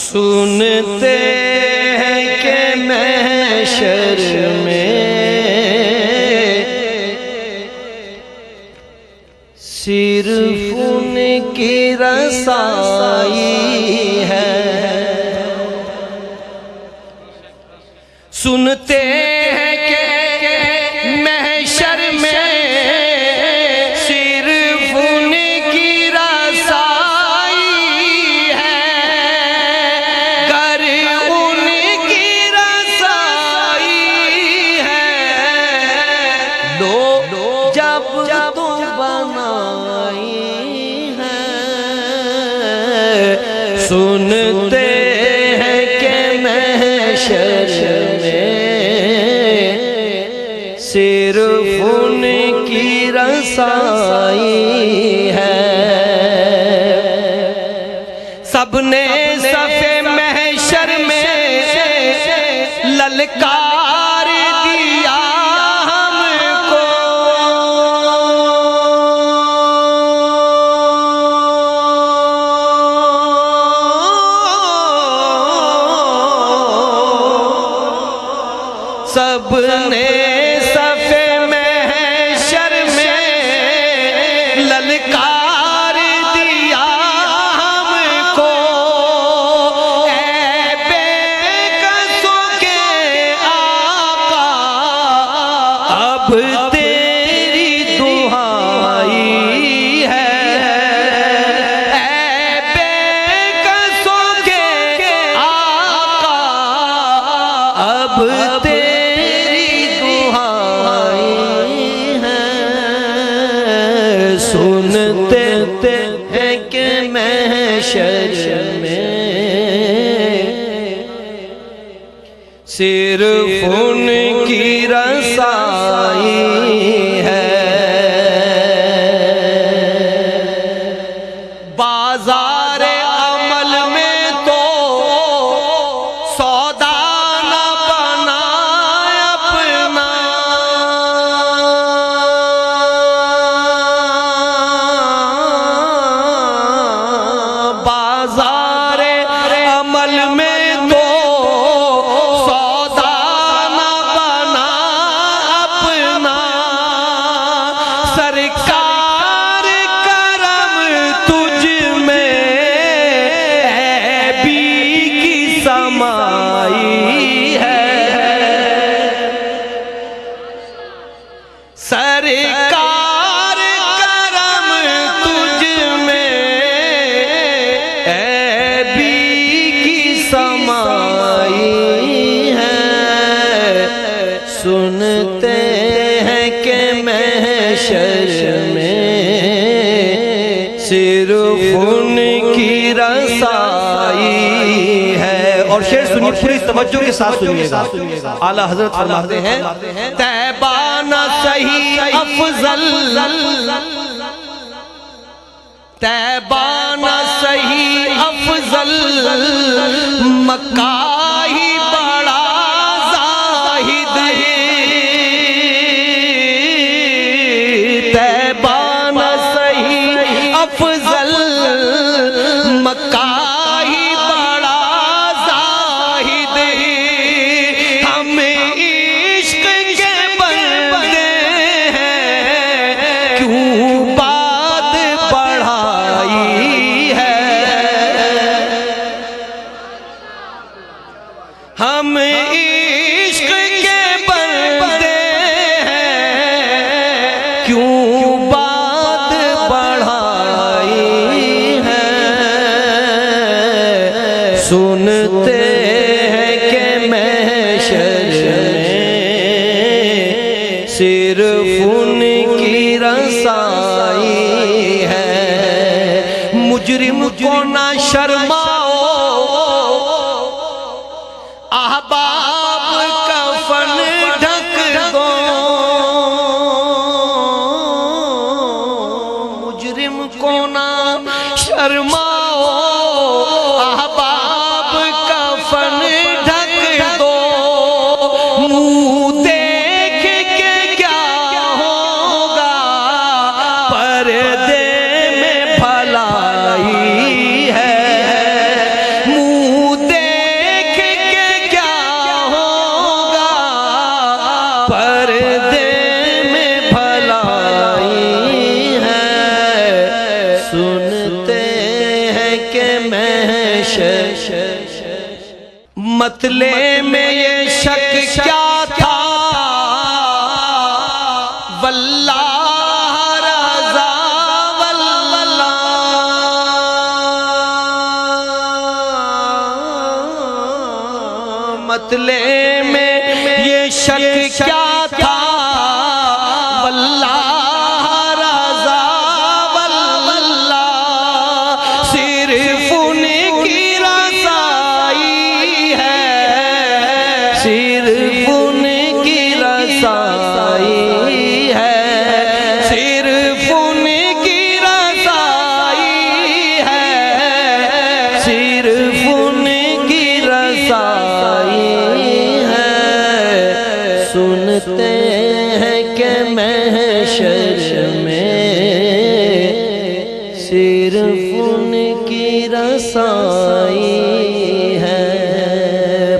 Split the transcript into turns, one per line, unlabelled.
سنتے ہیں کہ محشر میں صرف ان کی رسائی ہے۔ سنتے ہیں کہ محشر میں صرف ان کی رسائی ہے، گر ان کی رسائی ہے، لو جب تو بنائی ہے۔ سنتے ہیں کہ محشر صرف ان کی رسائی ہے۔ سب نے صف محشر میں للکار دیا ہم کو، سب نے للکار دیا ہم کو، اے بے کسوں کے آقا اب تیری دعائی ہے۔ اے بے کسوں کے آقا اب تیری دعائی ہے۔ سنتے ہیں کہ محشر میں صرف ان کی رسائی ہے۔ بازار عمل میں تو سودا نہ بنا اپنا، بازار عمل میں تو سودا نہ بنا اپنا، سرکار کرم تجھ میں عیبی کی سمائی ہے۔ سرکار کرم تجھ میں عیبی کی سمائی ہے۔ سنتے ہیں کہ محشر میں صرف ان کی رسائی ہے۔ اور شعر سنیے، پوری توجہ کے ساتھ سنیے گا۔ اعلیٰ حضرت فرماتے ہیں، طیبہ نہ صحیح افضل، طیبہ نہ صحیح افضل، مکہ ہی بڑا زاہد ہے۔ طیبہ نہ صحیح افضل، مکہ ہی بڑا زاہد ہے۔ ہم عشق کے بندے ہیں، کیوں بات بڑھائی ہے۔ ہم عشق کے بندے ہیں، کیوں بات بڑھائی ہے۔ سنتے ہیں کہ محشر میں صرف ان کی رسائی ہے۔ مجرم کو نہ شرماؤ، احباب کفن ڈھک دو، مجرم کو نہ شرماؤ، احباب کفن ڈھک دو، منہ دیکھ کے کیا ہوگا پردے میں بھلائی ہے۔ منہ مطلع میں یہ شک کیا تھا واللہ رضا واللہ مطلع میں یہ شک کیا تھا واللہ رضا واللہ صرف ان کی رسائی ہے صرف ان کی رسائی ہے صرف ان کی رسائی ہے صرف ان کی رسائی ہے سنتے ہیں کہ محشر میں صرف ان کی رسائی